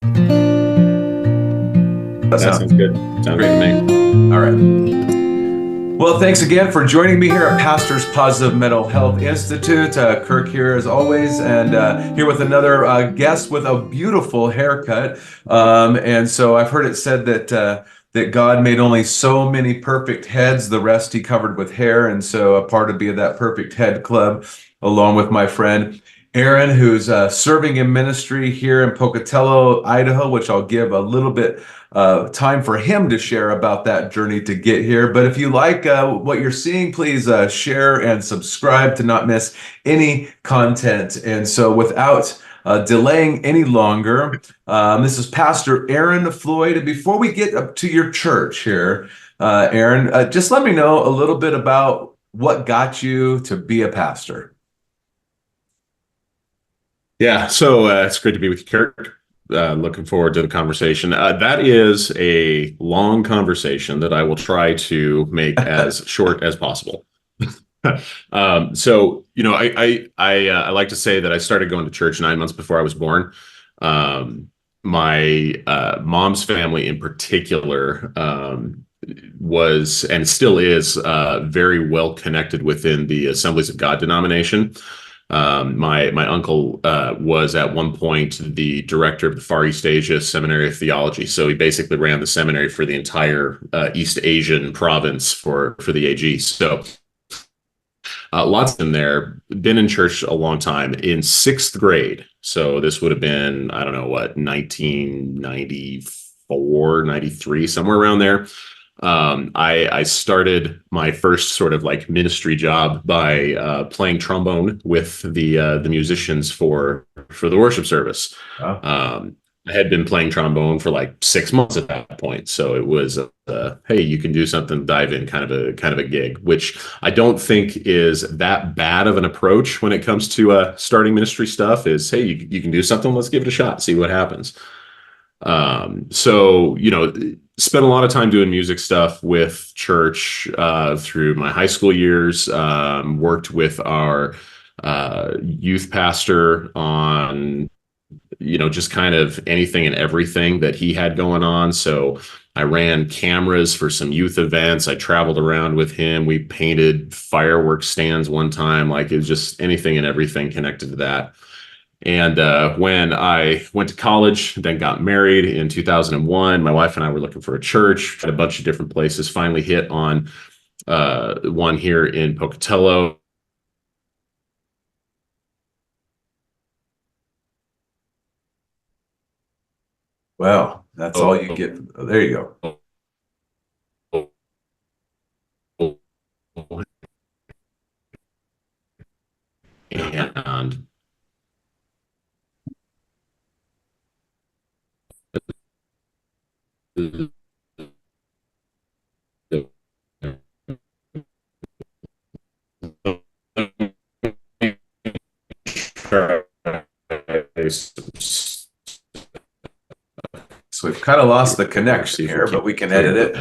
That That sounds sounds good. Sounds great good to to me. me. All right. Well, thanks again for joining me here at Pastor's Positive Mental Health Institute. Kirk here as always, and here with another guest with a beautiful haircut. And so I've heard it said that God made only so many perfect heads, the rest he covered with hair. And so a part of being that perfect head club, along with my friend Aaron, who's serving in ministry here in Pocatello, Idaho, which I'll give a little bit time for him to share about that journey to get here. But if you like what you're seeing, please share and subscribe to not miss any content. And so without delaying any longer, this is Pastor Aaron Floyd. And before we get up to your church here, Aaron, just let me know a little bit about what got you to be a pastor. Yeah, so it's great to be with you, Kirk. Looking forward to the conversation. That is a long conversation that I will try to make as short as possible. I like to say that I started going to church 9 months before I was born. My mom's family, in particular, was and still is very well connected within the Assemblies of God denomination. My uncle was at one point the director of the Far East Asia Seminary of Theology, so he basically ran the seminary for the entire East Asian province for the AG. So lots in there. Been in church a long time. In sixth grade, so this would have been, I don't know what, 1994, 93, somewhere around there. I started my first sort of like ministry job by playing trombone with the musicians for the worship service. Wow. I had been playing trombone for like 6 months at that point, so it was hey, you can do something, dive in, kind of a gig, which I don't think is that bad of an approach when it comes to starting ministry stuff. Is hey, you can do something, let's give it a shot, see what happens. So, spent a lot of time doing music stuff with church through my high school years. Worked with our youth pastor on, just kind of anything and everything that he had going on. So I ran cameras for some youth events. I traveled around with him. We painted fireworks stands one time. Like it was just anything and everything connected to that. And when I went to college, then got married in 2001, my wife and I were looking for a church at a bunch of different places, finally hit on one here in Pocatello. Wow, that's all you get. Oh, there you go. And So we've kind of lost the connection here, but we can edit it.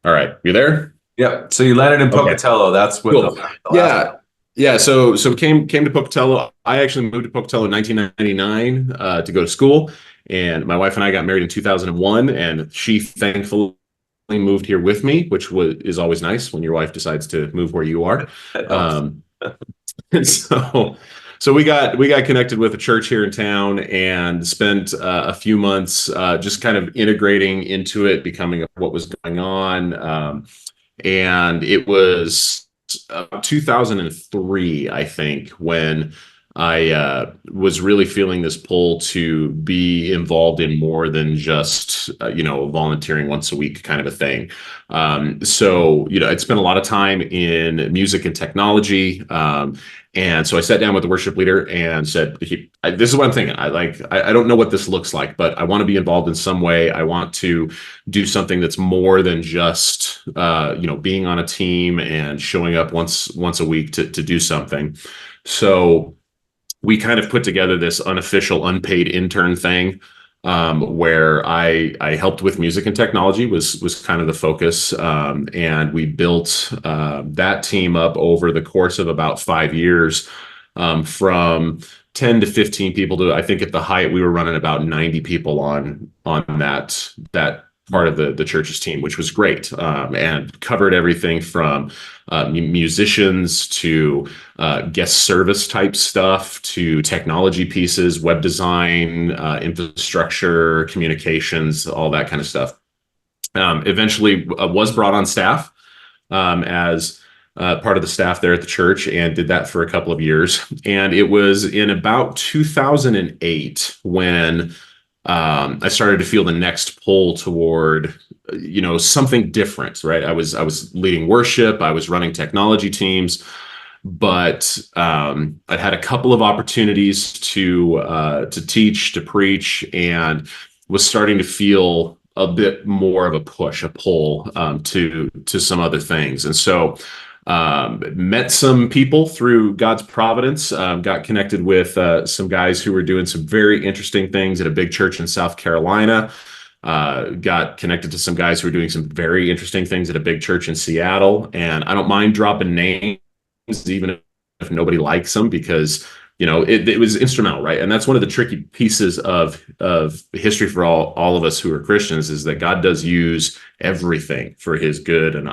All right, you there? Yep. So you landed in Pocatello. That's what Cool. the Yeah. Yeah. So came to Pocatello. I actually moved to Pocatello in 1999 to go to school. And my wife and I got married in 2001. And she thankfully moved here with me, which is always nice when your wife decides to move where you are. And so we got connected with a church here in town and spent a few months just kind of integrating into it, becoming what was going on. And it was 2003, I think, when I was really feeling this pull to be involved in more than just, volunteering once a week kind of a thing. So, I'd spent a lot of time in music and technology. And so I sat down with the worship leader and said, this is what I'm thinking. I don't know what this looks like, but I want to be involved in some way. I want to do something that's more than just, being on a team and showing up once a week to do something. So we kind of put together this unofficial unpaid intern thing, where I helped with music and technology was kind of the focus. And we built that team up over the course of about 5 years. from 10 to 15 people to, I think at the height we were running about 90 people on that part of the church's team, which was great, and covered everything from musicians to guest service type stuff to technology pieces, web design, infrastructure, communications, all that kind of stuff. Eventually was brought on staff as part of the staff there at the church, and did that for a couple of years. And it was in about 2008 when I started to feel the next pull toward, something different, right? I was leading worship, I was running technology teams, but I'd had a couple of opportunities to teach, to preach, and was starting to feel a bit more of a push, a pull to some other things. And so met some people through God's providence, got connected with some guys who were doing some very interesting things at a big church in South Carolina. Got connected to some guys who were doing some very interesting things at a big church in Seattle. And I don't mind dropping names, even if nobody likes them, because it was instrumental, right? And that's one of the tricky pieces of history for all of us who are Christians, is that God does use everything for his good and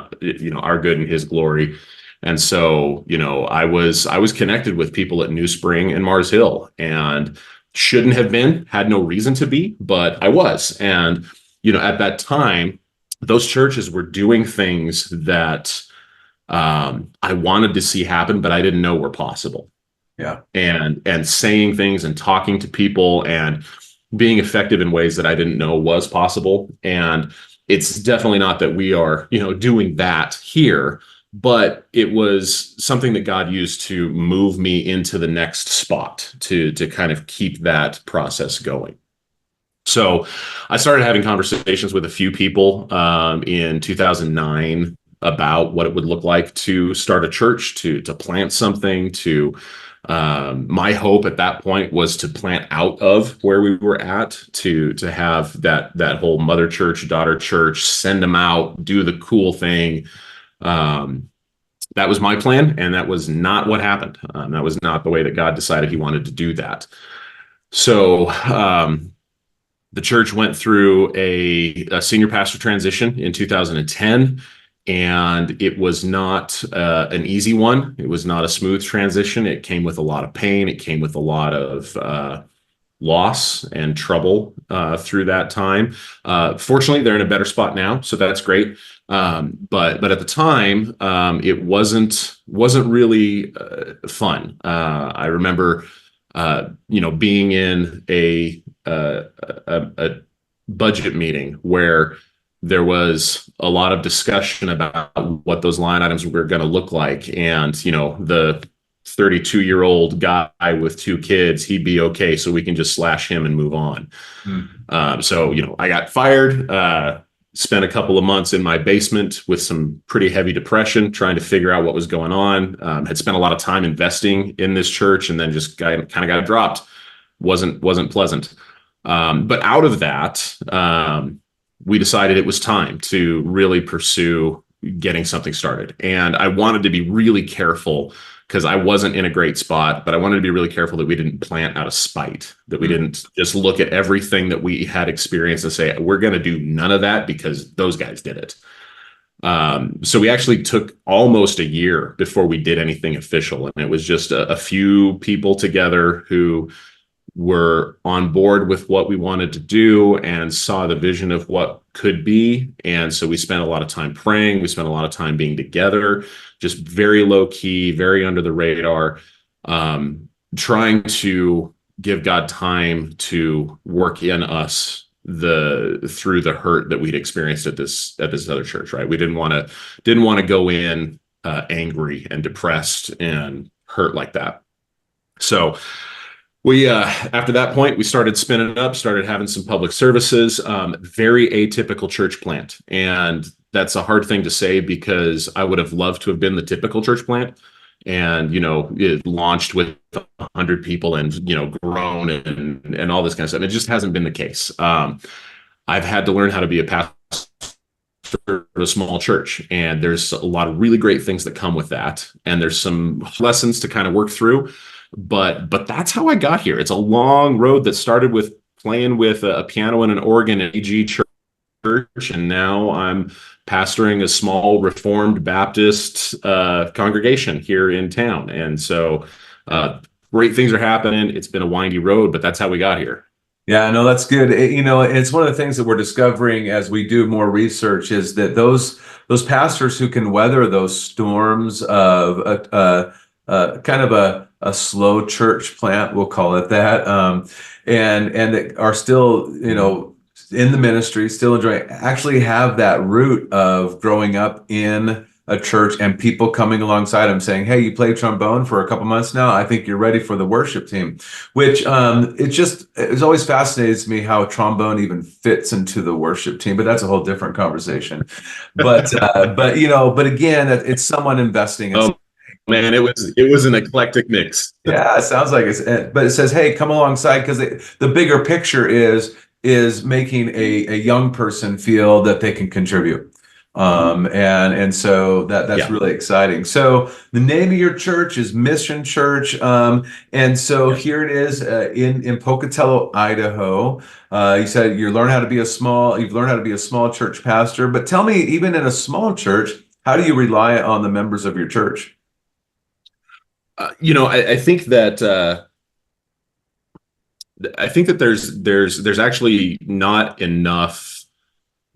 our good and his glory. And so I was connected with people at New Spring and Mars Hill, and shouldn't have been, had no reason to be, but I was. And at that time, those churches were doing things that I wanted to see happen, but I didn't know were possible. Yeah. And saying things and talking to people and being effective in ways that I didn't know was possible. And it's definitely not that we are, doing that here, but it was something that God used to move me into the next spot to kind of keep that process going. So I started having conversations with a few people in 2009 about what it would look like to start a church, to plant something, my hope at that point was to plant out of where we were at, to have that whole mother church, daughter church, send them out, do the cool thing. That was my plan, and that was not what happened. That was not the way that God decided he wanted to do that. So the church went through a senior pastor transition in 2010. And it was not an easy one. It was not a smooth transition. It came with a lot of pain. It came with a lot of loss and trouble through that time. Fortunately, they're in a better spot now, so that's great. But at the time, it wasn't really fun. I remember, being in a budget meeting where there was a lot of discussion about what those line items were going to look like. And, the 32-year-old guy with 2 kids, he'd be okay, so we can just slash him and move on. So, I got fired, spent a couple of months in my basement with some pretty heavy depression, trying to figure out what was going on. Had spent a lot of time investing in this church, and then just kind of got dropped. Wasn't pleasant. But out of that, we decided it was time to really pursue getting something started. And I wanted to be really careful, because I wasn't in a great spot, but I wanted to be really careful that we didn't plant out of spite, that we didn't just look at everything that we had experienced and say, we're going to do none of that because those guys did it. So we actually took almost a year before we did anything official. And it was just a few people together who were on board with what we wanted to do and saw the vision of what could be. And so we spent a lot of time praying. We spent a lot of time being together, just very low key, very under the radar, trying to give God time to work in us through the hurt that we'd experienced at this other church, right? We didn't want to go in angry and depressed and hurt like that. So we, after that point, we started spinning up, started having some public services, very atypical church plant. And that's a hard thing to say, because I would have loved to have been the typical church plant and, it launched with 100 people and, grown and all this kind of stuff. It just hasn't been the case. I've had to learn how to be a pastor of a small church, and there's a lot of really great things that come with that. And there's some lessons to kind of work through. but that's how I got here. It's a long road that started with playing with a piano and an organ at AG Church, and now I'm pastoring a small Reformed Baptist congregation here in town. And so great things are happening. It's been a windy road, but that's how we got here. Yeah, no, that's good. It's one of the things that we're discovering as we do more research is that those pastors who can weather those storms of kind of a slow church plant, we'll call it that, and that are still, in the ministry, still enjoying, actually have that root of growing up in a church and people coming alongside them saying, "Hey, you played trombone for a couple months now. I think you're ready for the worship team," which it's always fascinates me how trombone even fits into the worship team, but that's a whole different conversation. But again, it's someone investing in. Oh man, it was an eclectic mix. Yeah, it sounds like but it says, "Hey, come alongside," because the bigger picture is making a young person feel that they can contribute. And so that's really exciting. So the name of your church is Mission Church. And so here it is in Pocatello, Idaho. You said you've learned how to be a small church pastor, but tell me, even in a small church, how do you rely on the members of your church? I think that there's actually not enough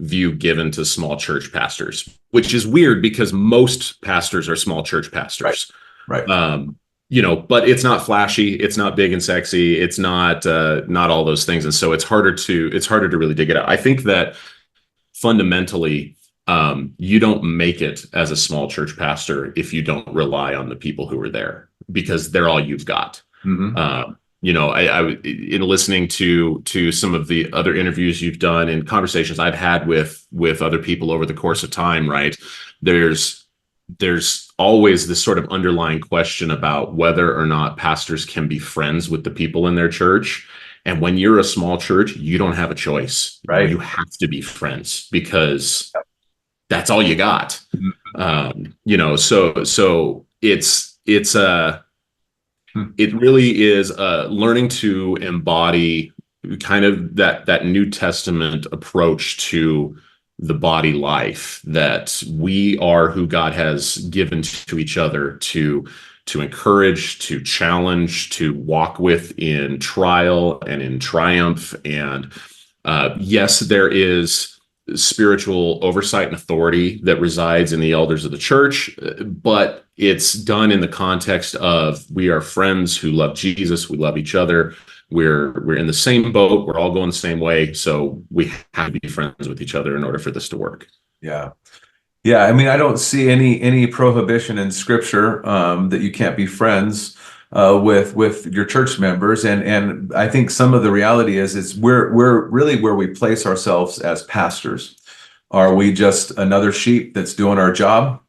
view given to small church pastors, which is weird because most pastors are small church pastors. Right. But it's not flashy, it's not big and sexy, it's not all those things, and so it's harder to really dig it out. I think that fundamentally, you don't make it as a small church pastor if you don't rely on the people who are there, because they're all you've got. Mm-hmm. I in listening to some of the other interviews you've done and conversations I've had with other people over the course of time, right? There's always this sort of underlying question about whether or not pastors can be friends with the people in their church. And when you're a small church, you don't have a choice, right? You have to be friends because that's all you got. So it really is learning to embody kind of that New Testament approach to the body life, that we are who God has given to each other to encourage, to challenge, to walk with in trial and in triumph. And yes, there is spiritual oversight and authority that resides in the elders of the church, but it's done in the context of we are friends who love Jesus, we love each other, we're in the same boat, we're all going the same way, so we have to be friends with each other in order for this to work. Yeah. I mean, I don't see any prohibition in Scripture that you can't be friends with your church members, and I think some of the reality is we're really where we place ourselves as pastors. Are we just another sheep that's doing our job?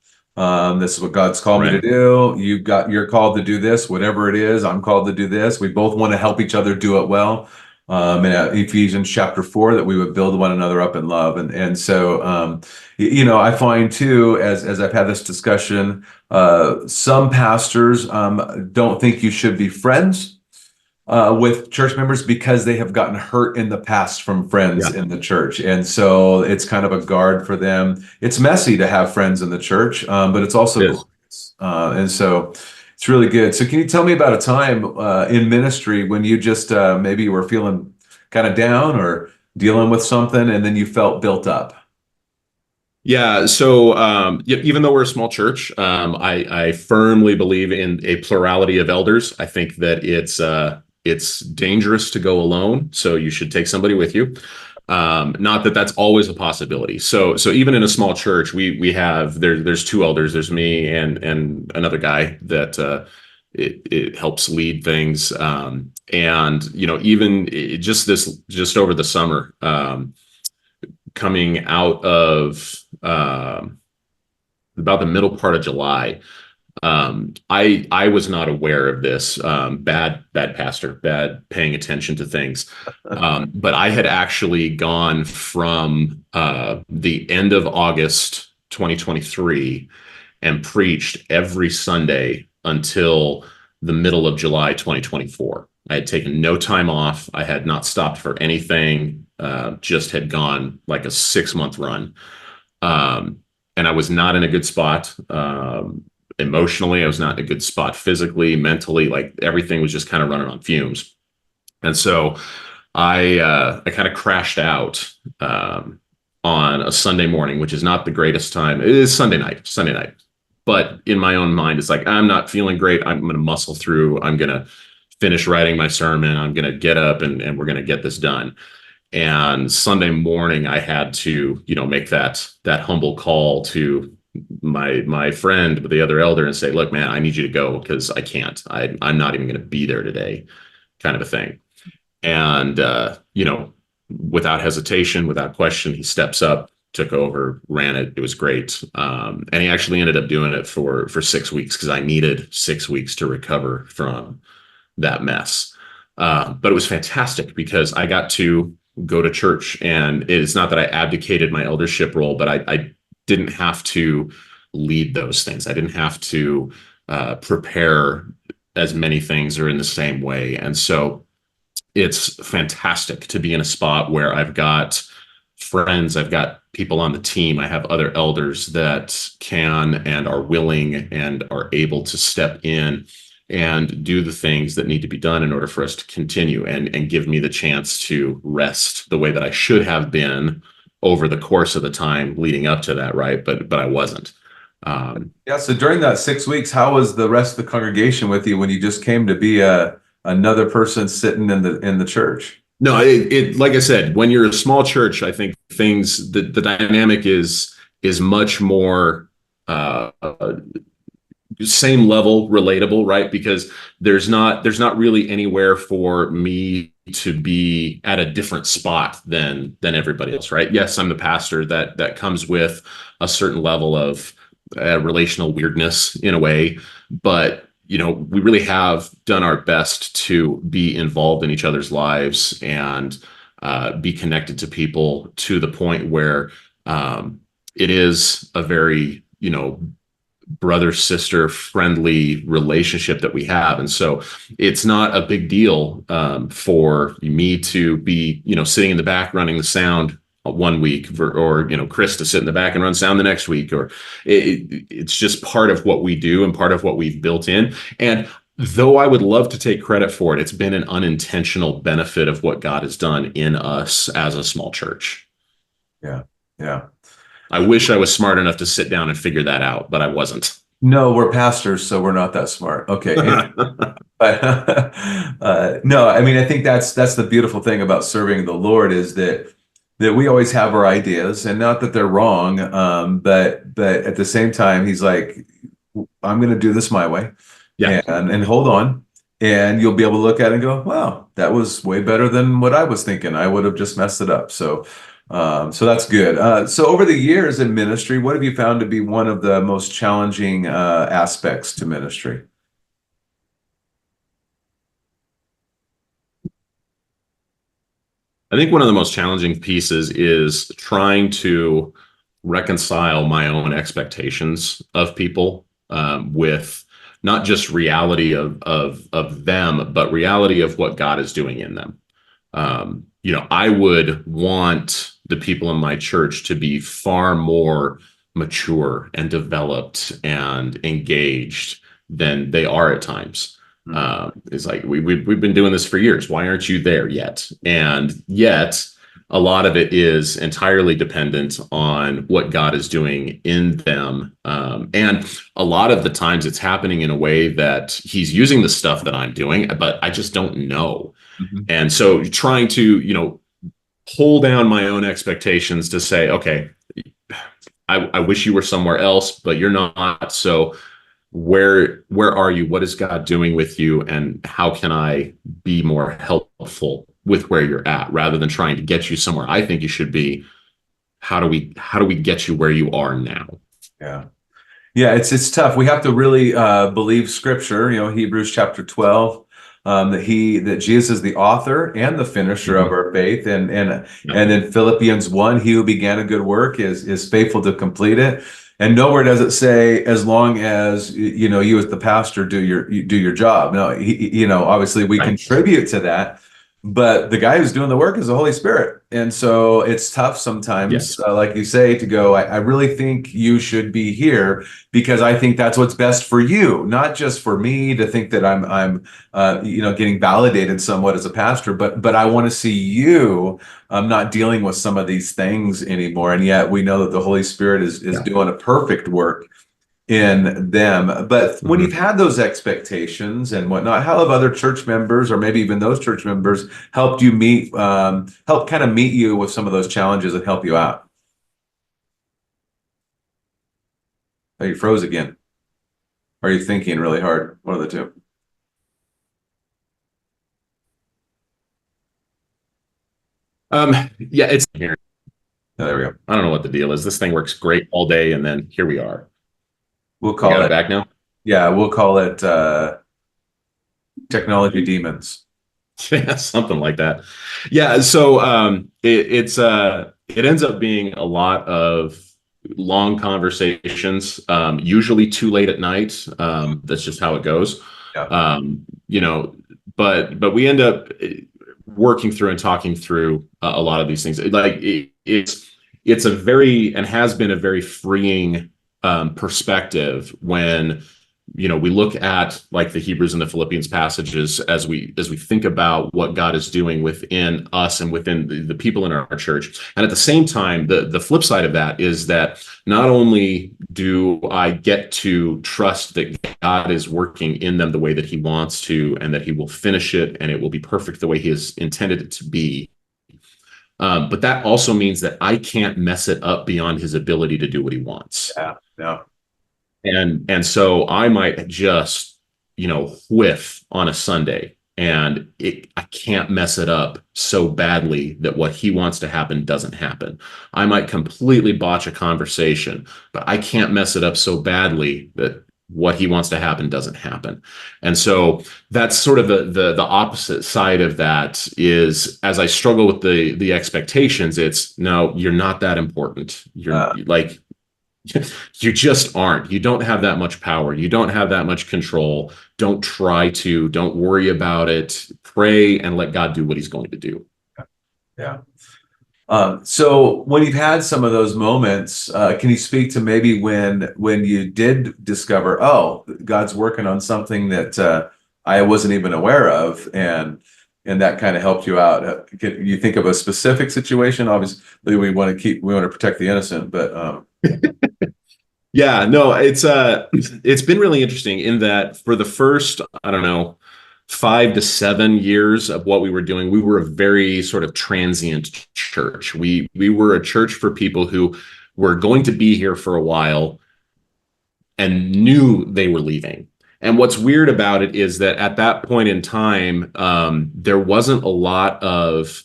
This is what God's called me to do. You're called to do this, whatever it is. I'm called to do this. We both want to help each other do it well. In Ephesians chapter 4, that we would build one another up in love. And so, I find too, as I've had this discussion, some pastors don't think you should be friends with church members because they have gotten hurt in the past from friends in the church. And so it's kind of a guard for them. It's messy to have friends in the church, but it's also glorious. And so it's really good. So can you tell me about a time in ministry when you just maybe you were feeling kind of down or dealing with something and then you felt built up? Yeah. So even though we're a small church, I firmly believe in a plurality of elders. I think that it's dangerous to go alone, so you should take somebody with you. Not that that's always a possibility. So even in a small church, we have there's two elders. There's me and another guy that it helps lead things. And even just over the summer, coming out of about the middle part of July, I was not aware of this bad pastor, bad paying attention to things. But I had actually gone from the end of August 2023 and preached every Sunday until the middle of July 2024. I had taken no time off. I had not stopped for anything, just had gone like a 6-month run. And I was not in a good spot. Emotionally, I was not in a good spot physically, mentally, like everything was just kind of running on fumes. And so I kind of crashed out on a Sunday morning, which is not the greatest time. It is Sunday night. But in my own mind, it's like, I'm not feeling great. I'm going to muscle through. I'm going to finish writing my sermon. I'm going to get up and we're going to get this done. And Sunday morning, I had to, make that humble call to my friend, the other elder, and say, look, man, I need you to go because I can't. I'm not even going to be there today, kind of a thing. And, without hesitation, without question, he steps up, took over, ran it. It was great. And he actually ended up doing it for 6 weeks because I needed 6 weeks to recover from that mess. But it was fantastic because I got to go to church, and it's not that I abdicated my eldership role, but I didn't have to lead those things. I didn't have to prepare as many things or in the same way. And so it's fantastic to be in a spot where I've got friends, I've got people on the team, I have other elders that can and are willing and are able to step in and do the things that need to be done in order for us to continue and give me the chance to rest the way that I should have been over the course of the time leading up to that, right? But I wasn't. Yeah. So during that 6 weeks, how was the rest of the congregation with you when you just came to be another person sitting in the church? No, it like I said, when you're a small church, I think the dynamic is much more same level relatable, right? Because there's not really anywhere for me to be at a different spot than everybody else, right? Yes, I'm the pastor. That comes with a certain level of relational weirdness in a way, but we really have done our best to be involved in each other's lives and be connected to people to the point where it is a very brother sister friendly relationship that we have. And so it's not a big deal for me to be sitting in the back running the sound 1 week or Chris to sit in the back and run sound the next week, or it's just part of what we do and part of what we've built in. And though I would love to take credit for it, it's been an unintentional benefit of what God has done in us as a small church. Yeah. I wish I was smart enough to sit down and figure that out, but I wasn't. No, we're pastors, so we're not that smart. Okay. But no, I mean, I think that's the beautiful thing about serving the Lord is that we always have our ideas, and not that they're wrong, but at the same time, he's like, I'm going to do this my way, and hold on, and you'll be able to look at it and go, wow, that was way better than what I was thinking. I would have just messed it up. So that's good. So over the years in ministry, what have you found to be one of the most challenging aspects to ministry? I think one of the most challenging pieces is trying to reconcile my own expectations of people with not just reality of them, but reality of what God is doing in them. I would want the people in my church to be far more mature and developed and engaged than they are at times. It's like we've been doing this for years. Why aren't you there yet? And yet, a lot of it is entirely dependent on what God is doing in them. And a lot of the times it's happening in a way that he's using the stuff that I'm doing, but I just don't know. Mm-hmm. And so trying to, pull down my own expectations to say, okay, I wish you were somewhere else, but you're not. So where are you? What is God doing with you? And how can I be more helpful with where you're at, rather than trying to get you somewhere I think you should be? How do we get you where you are now? Yeah, it's tough. We have to really believe Scripture. Hebrews chapter 12. That Jesus is the author and the finisher of our faith, and then Philippians 1, he who began a good work is faithful to complete it. And nowhere does it say as long as you as the pastor do your job. No, obviously we Right. contribute to that, but the guy who's doing the work is the Holy Spirit. And so it's tough sometimes, Yes. like you say, to go, I really think you should be here because I think that's what's best for you, not just for me to think that I'm getting validated somewhat as a pastor, but I want to see you not dealing with some of these things anymore. And yet we know that the Holy Spirit is Yeah. doing a perfect work in them. But when you've Mhm. had those expectations and whatnot, how have other church members, or maybe even those church members, helped you help kind of meet you with some of those challenges and help you out? Oh, you froze again. Or are you thinking really hard? One of the two. Yeah, it's here. Oh, there we go. I don't know what the deal is. This thing works great all day, and then here we are. We'll You call got it it, back now? yeah, we'll call it technology demons. Yeah, something like that. Yeah, so it ends up being a lot of long conversations, usually too late at night. That's just how it goes. Yeah. You know, but we end up working through and talking through a lot of these things. It's a very and has been a very freeing perspective when we look at like the Hebrews and the Philippians passages as we think about what God is doing within us and within the people in our church. And at the same time, the flip side of that is that not only do I get to trust that God is working in them the way that he wants to, and that he will finish it and it will be perfect the way he has intended it to be, but that also means that I can't mess it up beyond his ability to do what he wants. Yeah. Yeah. And so I might just whiff on a Sunday, and I can't mess it up so badly that what he wants to happen doesn't happen. I might completely botch a conversation, but I can't mess it up so badly that what he wants to happen doesn't happen. And so that's sort of the opposite side of that. Is as I struggle with the expectations, it's no, you're not that important. You're Uh, like, you just aren't. You don't have that much power. You don't have that much control. Don't try to. Don't worry about it. Pray and let God do what he's going to do. yeah. So when you've had some of those moments, can you speak to maybe when you did discover, oh, God's working on something that I wasn't even aware of, and that kind of helped you out? Can you think of a specific situation? Obviously, we want to protect the innocent, but Yeah, no, it's been really interesting in that for the first, I don't know, 5 to 7 years of what we were doing, we were a very sort of transient church. We were a church for people who were going to be here for a while and knew they were leaving. And what's weird about it is that at that point in time, there wasn't a lot of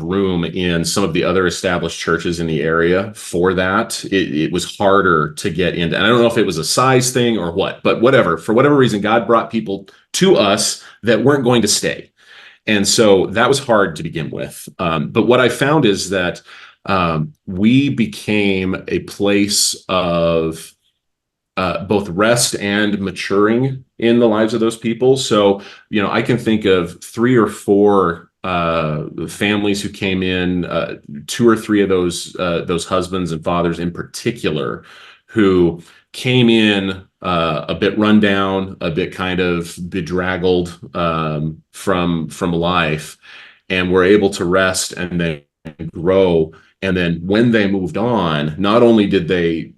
room in some of the other established churches in the area for that. It was harder to get into. And I don't know if it was a size thing or what, but whatever. For whatever reason, God brought people to us that weren't going to stay. And so that was hard to begin with. But what I found is that we became a place of both rest and maturing in the lives of those people. So, I can think of 3 or 4 families who came in, 2 or 3 of those husbands and fathers in particular, who came in a bit run down, a bit kind of bedraggled from life, and were able to rest and then grow. And then when they moved on, not only did they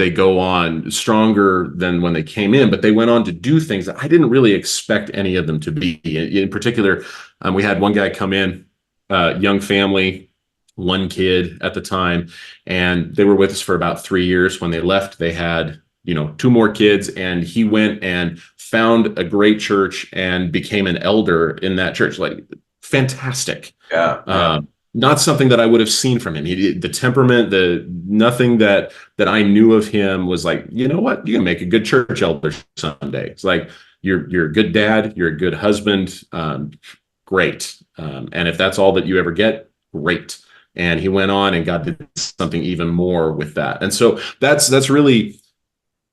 go on stronger than when they came in, but they went on to do things that I didn't really expect any of them to be. In particular, we had one guy come in, young family, 1 kid at the time, and they were with us for about 3 years. When they left, they had 2 more kids, and he went and found a great church and became an elder in that church. Like, fantastic. yeah, yeah, Not something that I would have seen from him. The temperament, nothing that I knew of him was like, you know what, you can make a good church elder someday. It's like you're a good dad, you're a good husband, great. And if that's all that you ever get, great. and he went on and God did something even more with that. And so that's really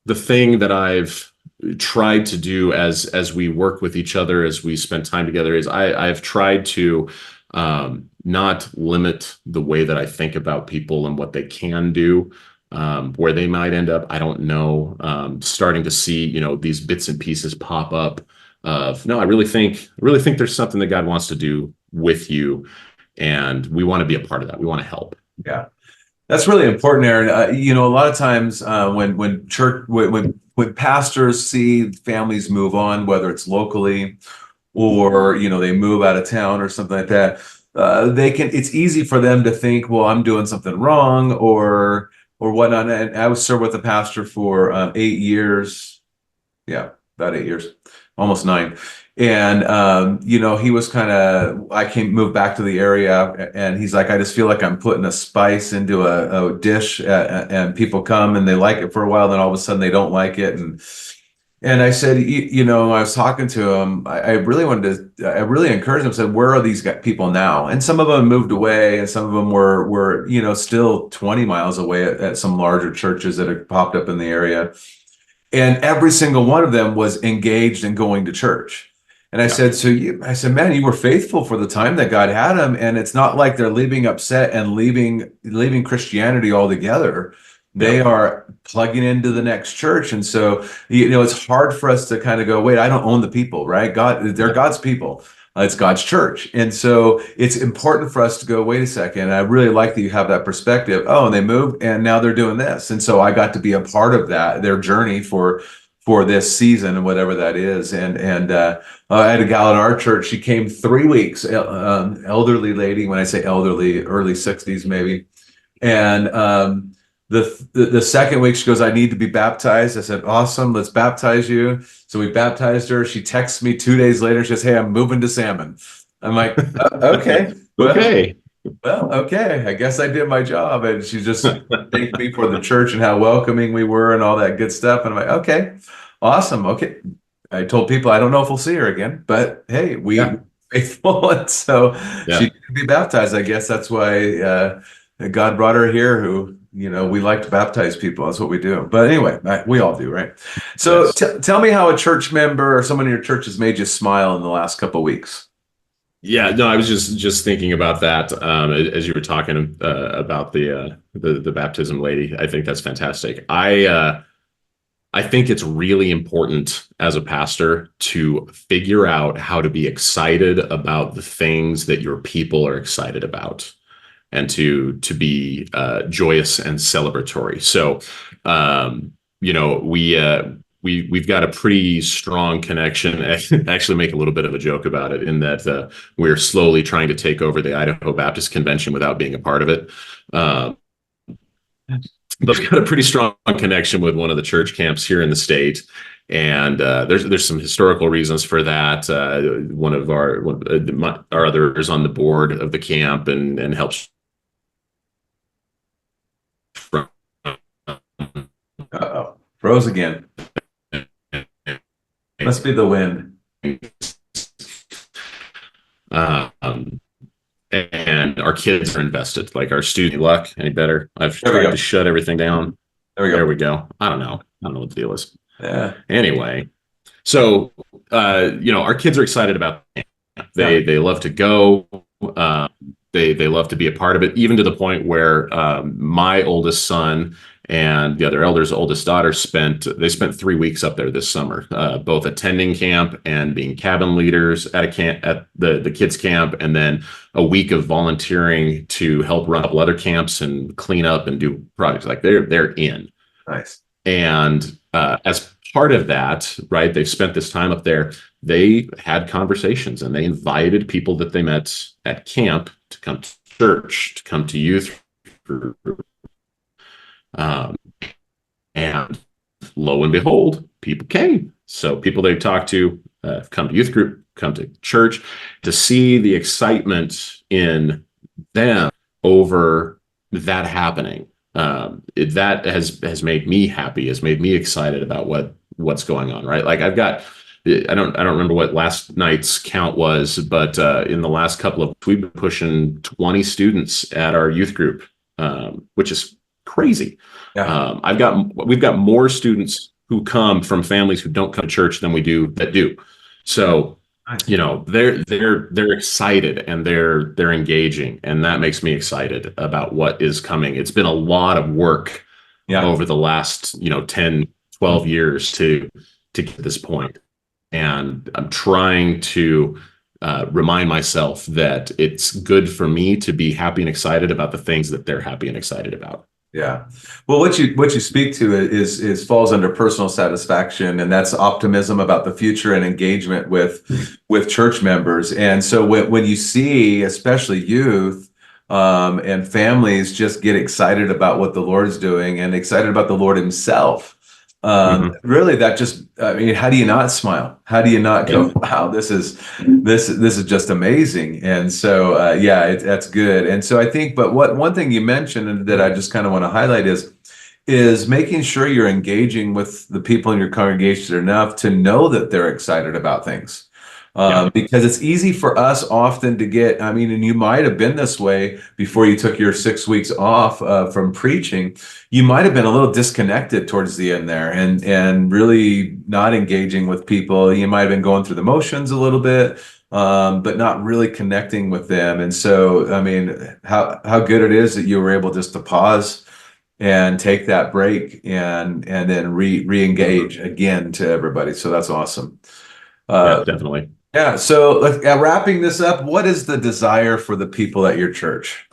the thing that I've tried to do as we work with each other, as we spend time together, is I've tried to not limit the way that I think about people and what they can do. Where they might end up, I don't know. Starting to see, these bits and pieces pop up of, no, I really think there's something that God wants to do with you, and we want to be a part of that. We want to help. Yeah. That's really important, Aaron. A lot of times when pastors see families move on, whether it's locally or they move out of town or something like that, it's easy for them to think, well, I'm doing something wrong or whatnot. And I was served with a pastor for 8 years. Yeah, about 8 years, almost 9. And he was moved back to the area, and he's like, I just feel like I'm putting a spice into a dish, and people come and they like it for a while, then all of a sudden they don't like it. And I said, I was talking to him. I really encouraged him. Said, where are these people now? And some of them moved away, and some of them were still 20 miles away at some larger churches that had popped up in the area. And every single one of them was engaged in going to church. And I said, man, you were faithful for the time that God had them. And it's not like they're leaving upset and leaving Christianity altogether. They are plugging into the next church. And so, it's hard for us to kind of go, wait, I don't own the people, right? They're God's people. It's God's church. And so it's important for us to go, wait a second. I really like that you have that perspective. Oh, and they moved and now they're doing this. And so I got to be a part of their journey for this season and whatever that is. And I had a gal in our church. She came 3 weeks, elderly lady. When I say elderly, early 60s maybe. And the second week she goes, I need to be baptized. I said, awesome, let's baptize you. So we baptized her. She texts me 2 days later. She says, hey, I'm moving to Salmon. I'm like, okay. Okay. Well, okay, I guess I did my job. And she just thanked me for the church and how welcoming we were and all that good stuff. And I'm like, okay, awesome. Okay. I told people, I don't know if we'll see her again, but hey, we faithful. And so she could be baptized. I guess that's why God brought her here, who, we like to baptize people. That's what we do. But anyway, we all do, right? So tell me how a church member or someone in your church has made you smile in the last couple of weeks. Yeah, no, I was just thinking about that as you were talking about the baptism lady. I think that's fantastic. I think it's really important as a pastor to figure out how to be excited about the things that your people are excited about, and to be joyous and celebratory. So, we've got a pretty strong connection. I actually make a little bit of a joke about it, in that we're slowly trying to take over the Idaho Baptist Convention without being a part of it. But we've got a pretty strong connection with one of the church camps here in the state. And there's some historical reasons for that. One of our others on the board of the camp and helps. Froze again. Must be the wind. And our kids are invested. Like, our student luck any better? I've tried to shut everything down. There we go. I don't know what the deal is. Yeah. Anyway, so our kids are excited about it. They love to go. They love to be a part of it, even to the point where my oldest son and the other elder's oldest daughter spent 3 weeks up there this summer, both attending camp and being cabin leaders at a camp, at the kids camp, and then a week of volunteering to help run a couple other camps and clean up and do projects. Like, they're in. Nice. And as part of that, right, they've spent this time up there. They had conversations, and they invited people that they met at camp to come to church, to come to youth group. And lo and behold, people came. So people they've talked to come to youth group, come to church, to see the excitement in them over that happening. That has made me happy, has made me excited about what's going on, right? Like, I've got I don't remember what last night's count was, but in the last couple of we've been pushing 20 students at our youth group, which is crazy. Yeah. We've got more students who come from families who don't come to church than we do that do. So, Nice. they're excited and they're engaging, and that makes me excited about what is coming. It's been a lot of work Yeah. over the last, 10, 12 years to get to this point. And I'm trying to remind myself that it's good for me to be happy and excited about the things that they're happy and excited about. Yeah. Well, what you speak to is falls under personal satisfaction, and that's optimism about the future and engagement with church members. And so when you see, especially youth and families, just get excited about what the Lord's doing and excited about the Lord Himself, really, that just, I mean, how do you not smile? How do you not go, wow, this is just amazing? And so, that's good. And so I think, but one thing you mentioned and that I just kind of want to highlight is making sure you're engaging with the people in your congregation enough to know that they're excited about things. Because it's easy for us often to get, I mean, and you might have been this way before you took your 6 weeks off from preaching. You might have been a little disconnected towards the end there and really not engaging with people. You might have been going through the motions a little bit, but not really connecting with them. And so, I mean, how good it is that you were able just to pause and take that break and then re-engage again to everybody. So that's awesome. Yeah, definitely. Yeah. So wrapping this up, what is the desire for the people at your church?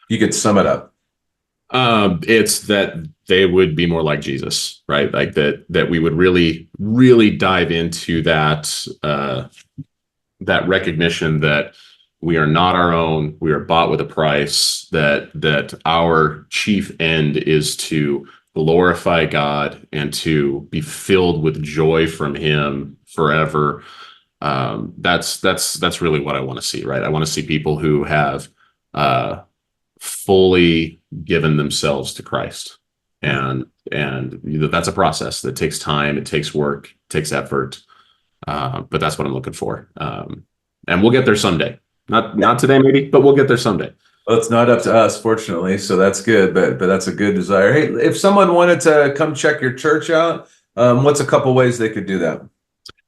You could sum it up. It's that they would be more like Jesus, right? Like that we would really, really dive into that recognition that we are not our own. We are bought with a price, that our chief end is to glorify God and to be filled with joy from Him forever. That's really what I want to see, right? I want to see people who have fully given themselves to Christ, and that's a process that takes time, it takes work, it takes effort, but that's what I'm looking for, and we'll get there someday. Not today, maybe, but we'll get there someday. Well, it's not up to us, fortunately, so that's good. But that's a good desire. Hey, if someone wanted to come check your church out, what's a couple ways they could do that?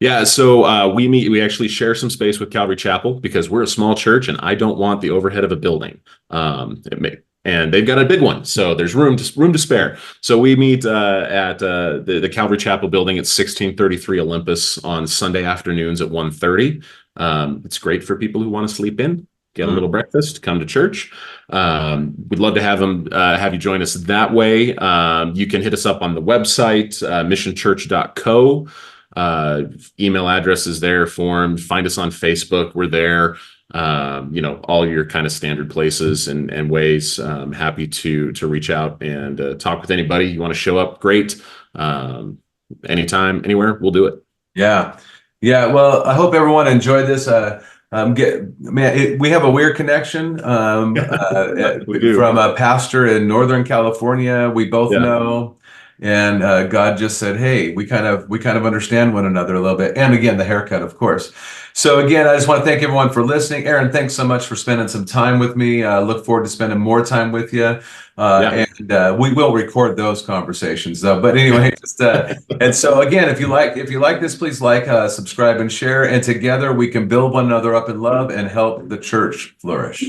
Yeah, so we actually share some space with Calvary Chapel because we're a small church and I don't want the overhead of a building. And they've got a big one, so there's room to spare. So we meet at the Calvary Chapel building at 1633 Olympus on Sunday afternoons at 1:30. It's great for people who want to sleep in, get a little breakfast, come to church. We'd love to have you join us that way. You can hit us up on the website, missionchurch.co. Email address is there, form. Find us on Facebook. We're there. All your kind of standard places and ways. Happy to reach out and talk with anybody. You want to show up? Great. Anytime, anywhere, we'll do it. Yeah. Well, I hope everyone enjoyed this. We have a weird connection We do. from a pastor in Northern California. We both know. And God just said, "Hey, we kind of understand one another a little bit." And again, the haircut, of course. So again, I just want to thank everyone for listening. Aaron, thanks so much for spending some time with me. Look forward to spending more time with you. And we will record those conversations, though. But anyway, and so again, if you like this, please subscribe, and share. And together we can build one another up in love and help the church flourish.